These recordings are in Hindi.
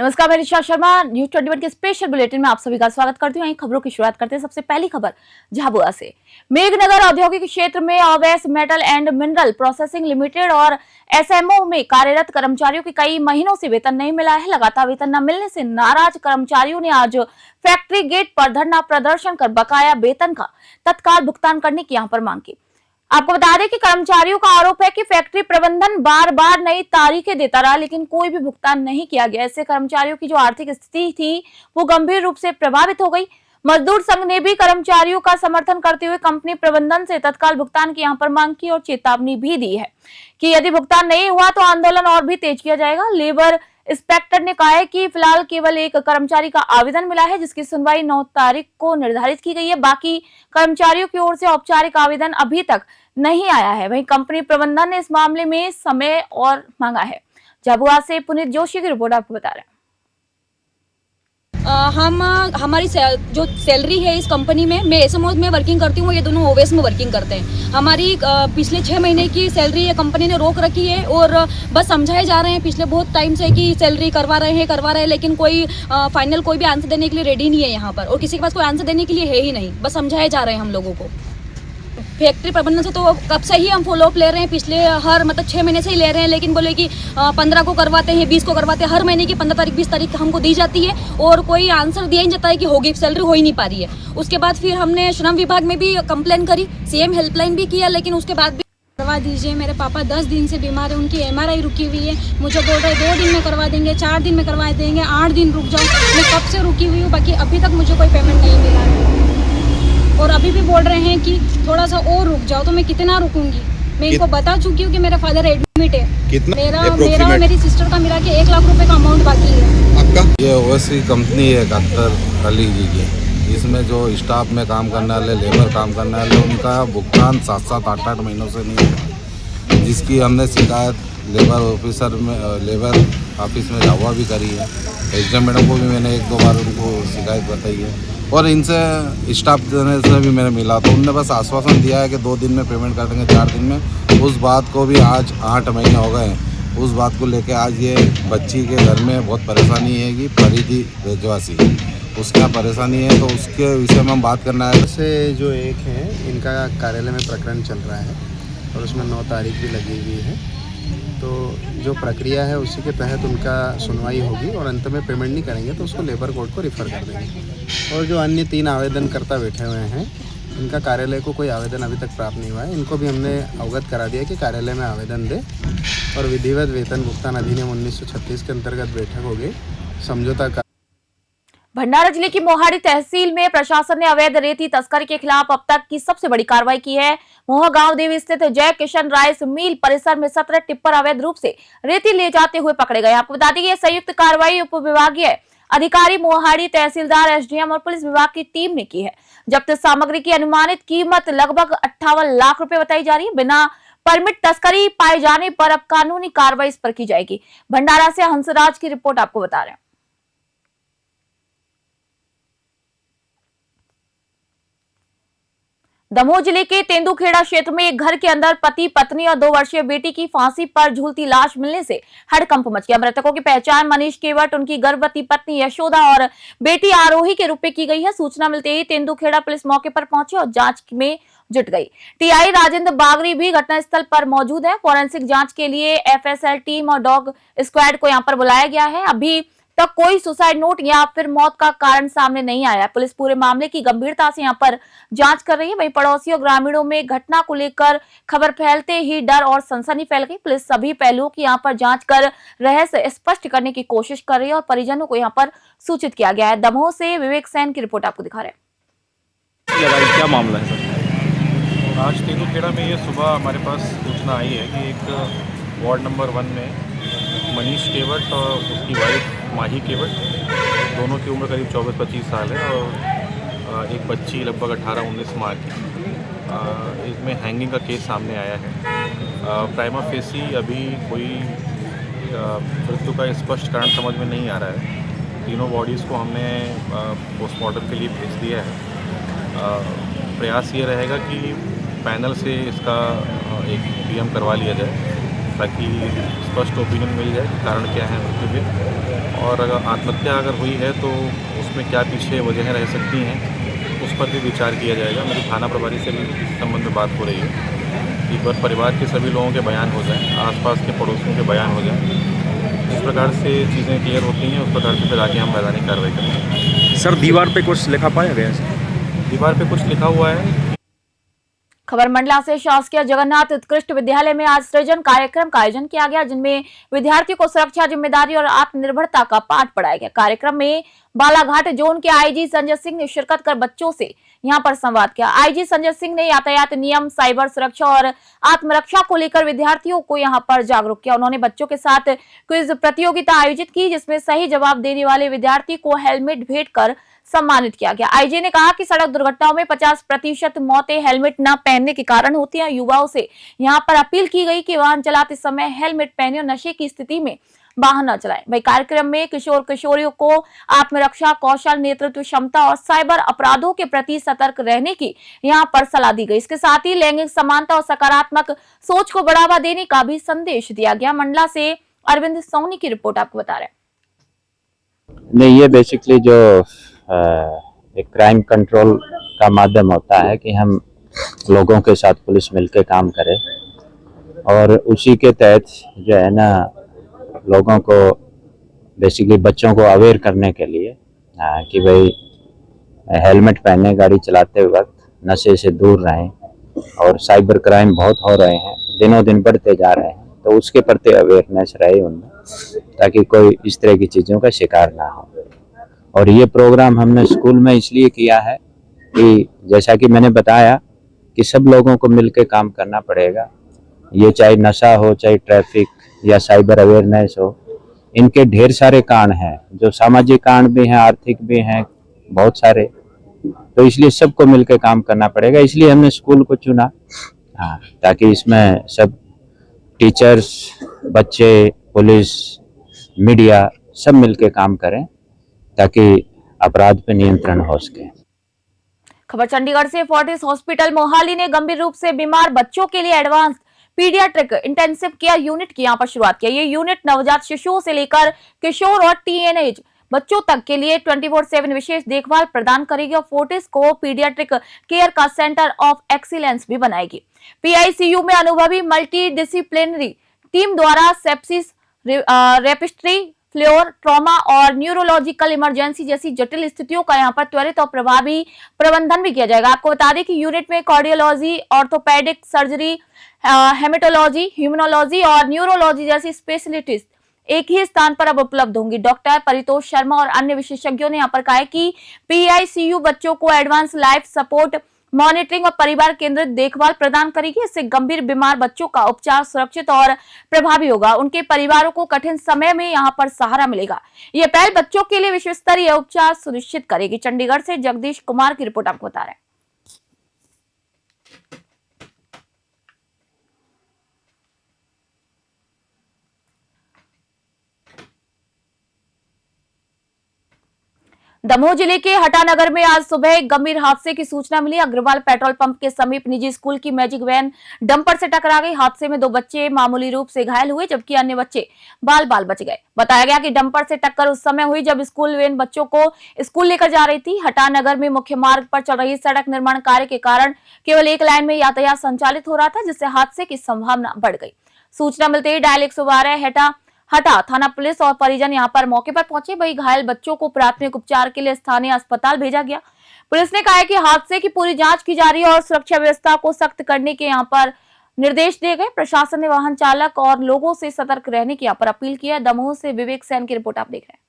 नमस्कार, मैं ऋचा शर्मा न्यूज 21 के स्पेशल बुलेटिन में आप सभी का स्वागत करती हूँ। खबरों की शुरुआत करते हैं। सबसे पहली खबर झाबुआ से। मेघनगर औद्योगिक क्षेत्र में अवैध metal and mineral processing limited और एसएमओ में कार्यरत कर्मचारियों की कई महीनों से वेतन नहीं मिला है। लगातार वेतन न मिलने से नाराज कर्मचारियों ने आज फैक्ट्री गेट पर धरना प्रदर्शन कर बकाया वेतन का तत्काल भुगतान करने की यहाँ पर मांग की। आपको बता दें कि कर्मचारियों का आरोप है कि फैक्ट्री प्रबंधन बार बार नई तारीखें देता रहा, लेकिन कोई भी भुगतान नहीं किया गया। इससे कर्मचारियों की जो आर्थिक स्थिति थी वो गंभीर रूप से प्रभावित हो गई। मजदूर संघ ने भी कर्मचारियों का समर्थन करते हुए कंपनी प्रबंधन से तत्काल भुगतान की यहाँ पर मांग की और चेतावनी भी दी है कि यदि भुगतान नहीं हुआ तो आंदोलन और भी तेज किया जाएगा। लेबर इंस्पेक्टर ने कहा है कि फिलहाल केवल एक कर्मचारी का आवेदन मिला है, जिसकी सुनवाई 9 तारीख को निर्धारित की गई है। बाकी कर्मचारियों की ओर से औपचारिक आवेदन अभी तक नहीं आया है। वहीं कंपनी प्रबंधन ने इस मामले में समय और मांगा है। झाबुआ से पुनीत जोशी की रिपोर्ट आपको बता रहे हैं। हमारी जो सैलरी है इस कंपनी में, मैं एसएमओ में वर्किंग करती हूँ, ये दोनों ओवेस में वर्किंग करते हैं। हमारी पिछले 6 महीने की सैलरी ये कंपनी ने रोक रखी है और बस समझाए जा रहे हैं पिछले बहुत टाइम से कि सैलरी करवा रहे हैं, लेकिन कोई फाइनल कोई भी आंसर देने के लिए रेडी नहीं है यहाँ पर, और किसी के पास कोई आंसर देने के लिए है ही नहीं। बस समझाए जा रहे हैं हम लोगों को। फैक्ट्री प्रबंधन से तो कब से ही हम फॉलोअप ले रहे हैं, पिछले हर 6 महीने से ही ले रहे हैं, लेकिन बोले कि 15 को करवाते हैं, 20 को करवाते हैं। हर महीने की 15 तारीख 20 तारीख हमको दी जाती है और कोई आंसर दिया ही नहीं जाता है कि होगी, सैलरी हो ही नहीं पा रही है। उसके बाद फिर हमने श्रम विभाग में भी कंप्लेन करी, सीएम हेल्पलाइन भी किया, लेकिन उसके बाद भी करवा दीजिए। मेरे पापा 10 दिन से बीमार है, उनकी एमआरआई रुकी हुई है। मुझे बोल रहे 2 दिन में करवा देंगे, 4 दिन में करवा देंगे, 8 दिन रुक जाओ। मैं कब से रुकी हुई हूँ, बाकी अभी तक मुझे कोई पेमेंट नहीं मिला है और अभी भी बोल रहे हैं कि थोड़ा सा और रुक जाओ। तो मैं कितना रुकूंगी? मैं इनको बता चुकी हूँ कि मेरा फादर एडमिट है। कितना? मेरा और मेरी सिस्टर का मिला के 1 लाख रुपए का अमाउंट बाकी है। आपका? ये ओवैसी कंपनी है कातर अली जी की, इसमें जो स्टाफ में काम करने वाले, लेबर काम करने वाले, उनका भुगतान 7-7, 8-8 महीनों से नहीं हुआ, जिसकी हमने शिकायत लेबर ऑफिस में झाबुआ भी करी है। एसडीएम मैडम को भी मैंने 1-2 बार उनको शिकायत बताई है और इनसे स्टाफ देने से भी मैंने मिला, तो उनने बस आश्वासन दिया है कि 2 दिन में पेमेंट कर देंगे, 4 दिन में। उस बात को भी आज 8 महीने हो गए, उस बात को लेके आज ये बच्ची के घर में बहुत परेशानी है कि परिधि ब्रजवासी उसके यहाँ परेशानी है, तो उसके विषय में हम बात करना है। से जो एक है, इनका कार्यालय में प्रकरण चल रहा है और उसमें 9 तारीख भी लगी हुई है। तो जो प्रक्रिया है उसी के तहत उनका सुनवाई होगी और अंत में पेमेंट नहीं करेंगे तो उसको लेबर कोर्ट को रिफ़र कर देंगे। और जो अन्य 3 आवेदनकर्ता बैठे हुए हैं, इनका कार्यालय को कोई आवेदन अभी तक प्राप्त नहीं हुआ है। इनको भी हमने अवगत करा दिया कि कार्यालय में आवेदन दे और विधिवत वेतन भुगतान अधिनियम 1936 के अंतर्गत बैठक होगी, समझौता का। भंडारा जिले की मोहाड़ी तहसील में प्रशासन ने अवैध रेती तस्करी के खिलाफ अब तक की सबसे बड़ी कार्रवाई की है। मोहा गांव देवी स्थित जय किशन राइस मिल परिसर में 17 टिप्पर अवैध रूप से रेती ले जाते हुए पकड़े गए। आपको बता दें कि संयुक्त कार्रवाई उप विभागीय अधिकारी मोहाड़ी, तहसीलदार, एसडीएम और पुलिस विभाग की टीम ने की है। जब्त सामग्री की अनुमानित कीमत लगभग 58 लाख रुपए बताई जा रही है। बिना परमिट तस्करी पाए जाने पर अब कानूनी कार्रवाई इस पर की जाएगी। भंडारा से हंसराज की रिपोर्ट आपको बता रहे हैं। दमोह जिले के तेंदुखेड़ा क्षेत्र में एक घर के अंदर पति, पत्नी और 2 वर्षीय बेटी की फांसी पर झूलती लाश मिलने से हड़कंप मच गया। मृतकों की पहचान मनीष केवट, उनकी गर्भवती पत्नी यशोदा और बेटी आरोही के रूप में की गई है। सूचना मिलते ही तेंदुखेड़ा पुलिस मौके पर पहुंची और जांच में जुट गई। टीआई राजेंद्र बागरी भी घटनास्थल पर मौजूद है। फोरेंसिक जांच के लिए एफएसएल टीम और डॉग स्क्वाड को यहां पर बुलाया गया है। अभी तक कोई सुसाइड नोट या फिर मौत का कारण सामने नहीं आया है। पुलिस पूरे मामले की गंभीरता से यहां पर जांच कर रही है। वहीं पड़ोसियों ग्रामीणों में घटना को लेकर खबर फैलते ही डर और सनसनी फैल गई। पुलिस सभी पहलुओं की यहां पर जांच कर रहस्य स्पष्ट करने की कोशिश कर रही है और परिजनों को यहां पर सूचित किया गया है। दमोह से विवेक सेन की रिपोर्ट आपको दिखा रहे हैं। क्या मामला है सर? आज तेंदुखेड़ा में ये सुबह हमारे पास सूचना आई है कि एक वार्ड नंबर 1 में मनीष केवट और उसकी वाइफ माही केवट, दोनों की उम्र करीब 24-25 साल है और एक बच्ची लगभग 18-19 माह की, इसमें हैंगिंग का केस सामने आया है। प्राइमा फेसी अभी कोई मृत्यु का स्पष्ट कारण समझ में नहीं आ रहा है। तीनों बॉडीज़ को हमने पोस्टमार्टम के लिए भेज दिया है। प्रयास ये रहेगा कि पैनल से इसका एक पीएम करवा लिया जाए ताकि स्पष्ट ओपिनियन मिल जाए कि कारण क्या है मृत्यु के, और अगर आत्महत्या अगर हुई है तो उसमें क्या पीछे वजहें रह सकती हैं, उस पर भी विचार किया जाएगा। मेरी थाना प्रभारी से भी इस संबंध में बात हो रही है कि परिवार के सभी लोगों के बयान हो जाएं, आसपास के पड़ोसियों के बयान हो जाएं। जिस प्रकार से चीज़ें क्लियर होती हैं उस प्रकार से फिर आगे हम वैधानिक कार्रवाई करेंगे। सर दीवार पे कुछ लिखा पाया गया है? दीवार पे कुछ लिखा हुआ है। खबर मंडला से शासकीय जगन्नाथ उत्कृष्ट विद्यालय में आज सृजन कार्यक्रम का आयोजन किया गया, जिनमें विद्यार्थियों को सुरक्षा, जिम्मेदारी और आत्मनिर्भरता का पाठ पढ़ाया गया। कार्यक्रम में बालाघाट जोन के आईजी संजय सिंह ने शिरकत कर बच्चों से यहां पर संवाद किया। आईजी संजय सिंह ने यातायात नियम, साइबर सुरक्षा और आत्मरक्षा को लेकर विद्यार्थियों को यहां पर जागरूक किया। उन्होंने बच्चों के साथ क्विज प्रतियोगिता आयोजित की, जिसमें सही जवाब देने वाले विद्यार्थी को हेलमेट भेंट कर सम्मानित किया गया। आईजी ने कहा कि सड़क दुर्घटनाओं में 50% मौतें हेलमेट न पहनने के कारण होती हैं। युवाओं से यहां पर अपील की गई कि वाहन चलाते समय हेलमेट पहने और नशे की स्थिति में वाहन न चलाएं। वही कार्यक्रम में किशोर किशोरियों को आत्मरक्षा कौशल, नेतृत्व क्षमता और साइबर अपराधों के प्रति सतर्क रहने की यहां पर सलाह दी गई। इसके साथ ही लैंगिक समानता और सकारात्मक सोच को बढ़ावा देने का भी संदेश दिया गया। मंडला से अरविंद सोनी की रिपोर्ट आपको बता रहे हैं। नहीं, ये बेसिकली जो एक क्राइम कंट्रोल का माध्यम होता है कि हम लोगों के साथ पुलिस मिलकर काम करे, और उसी के तहत जो है ना लोगों को बेसिकली बच्चों को अवेयर करने के लिए कि भाई हेलमेट पहने गाड़ी चलाते वक्त नशे से दूर रहें, और साइबर क्राइम बहुत हो रहे हैं, दिनों दिन बढ़ते जा रहे हैं, तो उसके प्रति अवेयरनेस रहे उनमें, ताकि कोई इस तरह की चीज़ों का शिकार ना हो। और ये प्रोग्राम हमने स्कूल में इसलिए किया है कि जैसा कि मैंने बताया कि सब लोगों को मिलकर काम करना पड़ेगा। ये चाहे नशा हो, चाहे ट्रैफिक या साइबर अवेयरनेस हो, इनके ढेर सारे कारण हैं, जो सामाजिक कारण भी हैं, आर्थिक भी हैं, बहुत सारे। तो इसलिए सबको मिलकर काम करना पड़ेगा, इसलिए हमने स्कूल को चुना। हाँ, ताकि इसमें सब टीचर्स, बच्चे, पुलिस, मीडिया सब मिलकर काम करें, ताकि अपराध पर नियंत्रण हो सके। खबर चंडीगढ़ से। फोर्टिस हॉस्पिटल मोहाली ने गंभीर रूप से बीमार बच्चों के लिए advance paediatric intensive care unit की यहां पर शुरुआत की। ये यूनिट नवजात शिशुओं से लेकर किशोर और टीनेज बच्चों तक के लिए 24/7 विशेष देखभाल प्रदान करेगी और फोर्टिस को पीडियाट्रिक केयर का सेंटर ऑफ एक्सीलेंस भी बनाएगी। पीआईसीयू में अनुभवी मल्टी डिसिप्लिनरी टीम द्वारा सेप्सिस, रेपिस्ट्री, फ्लोर, ट्रॉमा और न्यूरोलॉजिकल इमरजेंसी जैसी जटिल स्थितियों का यहां पर त्वरित और प्रभावी प्रबंधन भी किया जाएगा। आपको बता दें कि यूनिट में कार्डियोलॉजी, ऑर्थोपेडिक सर्जरी, हेमेटोलॉजी, ह्यूमनोलॉजी और न्यूरोलॉजी जैसी स्पेशलिटीज एक ही स्थान पर अब उपलब्ध होंगी। डॉक्टर परितोष शर्मा और अन्य विशेषज्ञों ने यहां पर कहा है कि पीआईसीयू बच्चों को एडवांस लाइफ सपोर्ट, मॉनिटरिंग और परिवार केंद्रित देखभाल प्रदान करेगी। इससे गंभीर बीमार बच्चों का उपचार सुरक्षित और प्रभावी होगा। उनके परिवारों को कठिन समय में यहां पर सहारा मिलेगा। यह पहल बच्चों के लिए विश्व स्तरीय उपचार सुनिश्चित करेगी। चंडीगढ़ से जगदीश कुमार की रिपोर्ट आपको बता रहे हैं। दमोह जिले के हटानगर में आज सुबह एक गंभीर हादसे की सूचना मिली। अग्रवाल पेट्रोल पंप के समीप निजी स्कूल की मैजिक वैन डंपर से टकरा गई। हादसे में 2 बच्चे मामूली रूप से घायल हुए, जबकि अन्य बच्चे बाल बाल बच गए। बताया गया कि डंपर से टक्कर उस समय हुई जब स्कूल वैन बच्चों को स्कूल लेकर जा रही थी। हटानगर में मुख्य मार्ग पर चल रही सड़क निर्माण कार्य के कारण केवल एक लाइन में यातायात संचालित हो रहा था, जिससे हादसे की संभावना बढ़ गई। सूचना मिलते ही डायल 112 हटा थाना पुलिस और परिजन यहां पर मौके पर पहुंचे। वही घायल बच्चों को प्राथमिक उपचार के लिए स्थानीय अस्पताल भेजा गया। पुलिस ने कहा है कि हादसे की पूरी जांच की जा रही है और सुरक्षा व्यवस्था को सख्त करने के यहां पर निर्देश दिए गए। प्रशासन ने वाहन चालक और लोगों से सतर्क रहने की यहां पर अपील की है। दमोह से विवेक सैन की रिपोर्ट आप देख रहे हैं।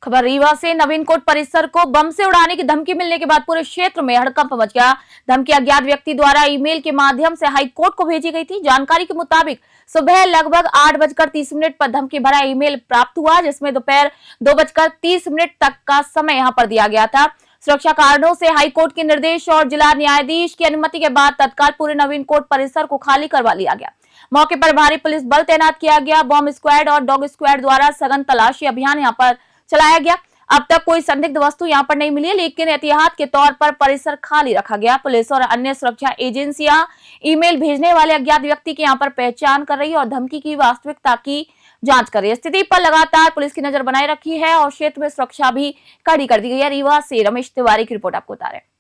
खबर रीवा से। नवीन कोट परिसर को बम से उड़ाने की धमकी मिलने के बाद पूरे क्षेत्र में हड़कंप मच गया। धमकी अज्ञात व्यक्ति द्वारा ईमेल के माध्यम से हाई कोर्ट को भेजी गई थी। जानकारी के मुताबिक सुबह लगभग 8:30 पर धमकी भरा ईमेल प्राप्त हुआ, जिसमें दोपहर 2:30 तक का समय यहां पर दिया गया था। सुरक्षा कारणों से हाई कोर्ट के निर्देश और जिला न्यायाधीश की अनुमति के बाद तत्काल पूरे नवीन कोट परिसर को खाली करवा लिया गया। मौके पर भारी पुलिस बल तैनात किया गया। बॉम्ब स्क्वाड और डॉग स्क्वाड द्वारा सघन तलाशी अभियान यहाँ पर चलाया गया। अब तक कोई संदिग्ध वस्तु यहां पर नहीं मिली है, लेकिन एहतियात के तौर पर परिसर खाली रखा गया। पुलिस और अन्य सुरक्षा एजेंसियां ईमेल भेजने वाले अज्ञात व्यक्ति की यहां पर पहचान कर रही है और धमकी की वास्तविकता की जांच कर रही है। स्थिति पर लगातार पुलिस की नजर बनाए रखी है और क्षेत्र में सुरक्षा भी कड़ी कर दी गई है। रीवा से रमेश तिवारी की रिपोर्ट आपको बता रहे हैं।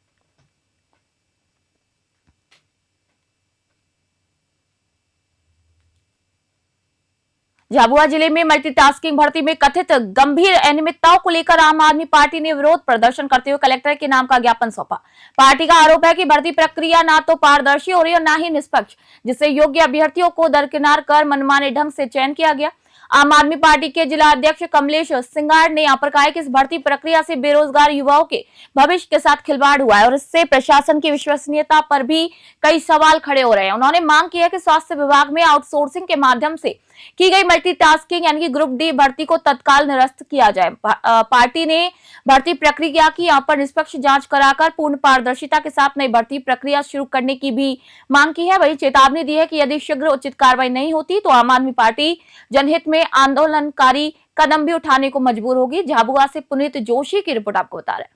झाबुआ जिले में मल्टीटास्किंग भर्ती में कथित गंभीर अनियमितताओं को लेकर आम आदमी पार्टी ने विरोध प्रदर्शन करते हुए कलेक्टर के नाम का ज्ञापन सौंपा। पार्टी का आरोप है कि भर्ती प्रक्रिया ना तो पारदर्शी हो रही और ना ही निष्पक्ष, जिससे योग्य अभ्यर्थियों को दरकिनार कर मनमाने ढंग से चयन किया गया। आम आदमी पार्टी के जिला अध्यक्ष कमलेश सिंगार ने यहाँ पर कहा कि इस भर्ती प्रक्रिया से बेरोजगार युवाओं के भविष्य के साथ खिलवाड़ हुआ है और इससे प्रशासन की विश्वसनीयता पर भी कई सवाल खड़े हो रहे हैं। उन्होंने मांग की है कि स्वास्थ्य विभाग में आउटसोर्सिंग के माध्यम से की गई मल्टीटास्किंग यानी कि ग्रुप डी भर्ती को तत्काल निरस्त किया जाए। पार्टी ने भर्ती प्रक्रिया की यहाँ पर निष्पक्ष जांच कराकर पूर्ण पारदर्शिता के साथ नई भर्ती प्रक्रिया शुरू करने की भी मांग की है। वहीं चेतावनी दी है कि यदि शीघ्र उचित कार्रवाई नहीं होती तो आम आदमी पार्टी जनहित में आंदोलनकारी कदम भी उठाने को मजबूर होगी। झाबुआ से पुनीत जोशी की रिपोर्ट आपको बता रहे हैं।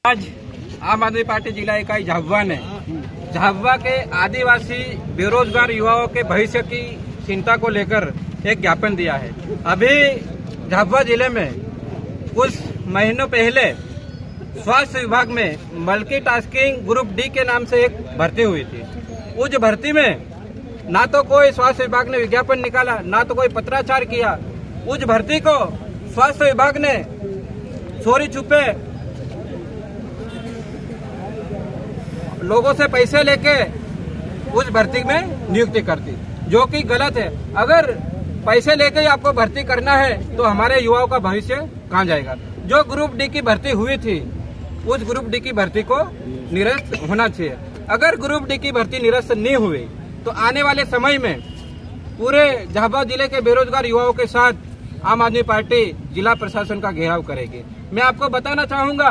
आज आम आदमी पार्टी जिला इकाई झाबुआ ने झाबुआ के आदिवासी बेरोजगार युवाओं के भविष्य की चिंता को लेकर एक ज्ञापन दिया है। अभी झाबुआ जिले में कुछ महीनों पहले स्वास्थ्य विभाग में मल्टीटास्किंग ग्रुप डी के नाम से एक भर्ती हुई थी। उस भर्ती में ना तो कोई स्वास्थ्य विभाग ने विज्ञापन निकाला, ना तो कोई पत्राचार किया। उस भर्ती को स्वास्थ्य विभाग ने चोरी छुपे लोगों से पैसे लेके उस भर्ती में नियुक्ति करती, जो कि गलत है। अगर पैसे लेके ही आपको भर्ती करना है तो हमारे युवाओं का भविष्य कहाँ जाएगा। जो ग्रुप डी की भर्ती हुई थी उस ग्रुप डी की भर्ती को निरस्त होना चाहिए। अगर ग्रुप डी की भर्ती निरस्त नहीं हुई तो आने वाले समय में पूरे झाबुआ जिले के बेरोजगार युवाओं के साथ आम आदमी पार्टी जिला प्रशासन का घेराव करेगी। मैं आपको बताना चाहूंगा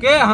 कि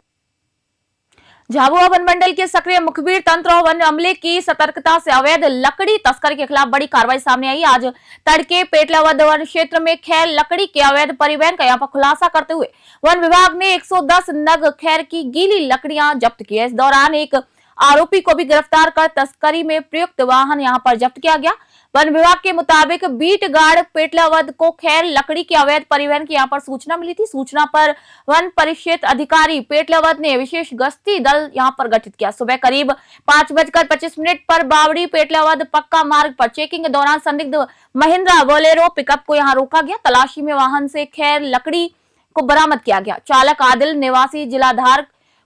झाबुआ वन मंडल के सक्रिय मुखबिर तंत्र और वन अमले की सतर्कता से अवैध लकड़ी तस्करी के खिलाफ बड़ी कार्रवाई सामने आई। आज तड़के पेटलावद वन क्षेत्र में खैर लकड़ी के अवैध परिवहन का यहाँ पर खुलासा करते हुए वन विभाग ने 110 नग खैर की गीली लकड़ियां जब्त की है। इस दौरान एक आरोपी को भी गिरफ्तार कर तस्करी में प्रयुक्त वाहन यहाँ पर जब्त किया गया। वन विभाग के मुताबिक बीट गार्ड पेटलावद को खैर लकड़ी के अवैध परिवहन की यहाँ पर सूचना मिली थी। सूचना पर वन परिक्षेत्र अधिकारी पेटलावद ने विशेष गश्ती दल यहाँ पर गठित किया। सुबह करीब 5:25 पर बावड़ी पेटलावद पक्का मार्ग पर चेकिंग के दौरान संदिग्ध महिंद्रा बोलेरो पिकअप को यहाँ रोका गया। तलाशी में वाहन से खैर लकड़ी को बरामद किया गया। चालक आदिल निवासी जिलाधार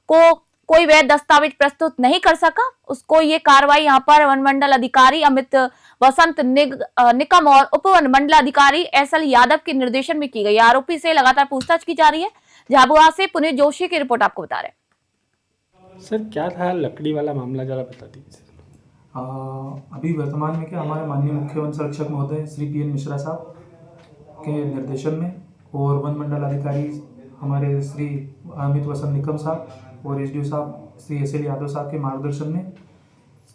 को कोई वैध दस्तावेज प्रस्तुत नहीं कर सका। उसको ये कार्रवाई यहाँ पर वन मंडल अधिकारी अमित वसंत निकम और उप वन मंडल अधिकारी एसएल यादव के निर्देशन में की गई। आरोपी से लगातार पूछताछ की जा रही है। झाबुआ से पुनीत जोशी की रिपोर्ट आपको बता रहे हैं। सर क्या था लकड़ी वाला मामला, जरा बता दीजिए। अभी वर्तमान में क्या हमारे माननीय मुख्य वन संरक्षक महोदय श्री PN मिश्रा साहब के निर्देशन में और वन मंडल अधिकारी हमारे श्री अमित वसंत निकम साहब और SDO साहब श्री SL यादव साहब के मार्गदर्शन में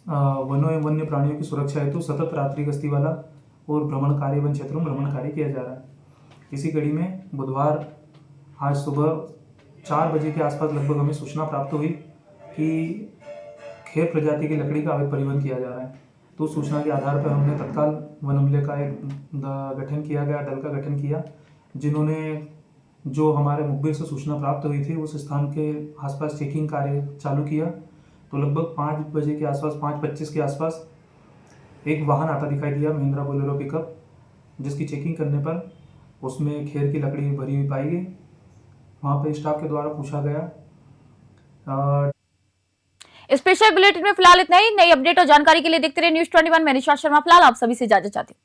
वनों एवं वन्य प्राणियों की सुरक्षा हेतु सतत रात्रि गश्ती वाला और भ्रमण कार्य वन क्षेत्रों में भ्रमण कार्य किया जा रहा है। इसी कड़ी में बुधवार आज सुबह 4 बजे के आसपास लगभग हमें सूचना प्राप्त हुई कि खेर प्रजाति की लकड़ी का अवैध परिवहन किया जा रहा है। तो सूचना के आधार पर हमने तत्काल वन अमले का एक गठन किया गया, दल का गठन किया, जिन्होंने जो हमारे मुखबिर से सूचना प्राप्त हुई थी उस स्थान के आसपास चेकिंग कार्य चालू किया। तो लगभग 5 बजे के आसपास 5:25 के आसपास एक वाहन आता दिखाई दिया, महिंद्रा बोलेरो पिकअप, जिसकी चेकिंग करने पर उसमें खेर की लकड़ी भरी हुई पाई गई। वहाँ पर स्टाफ के द्वारा पूछा गया। स्पेशल बुलेटिन में फिलहाल इतना ही। नई अपडेट और जानकारी के लिए देखते रहिए News 21। मैं निशा शर्मा फिलहाल आप सभी से इजाजत चाहती हूँ।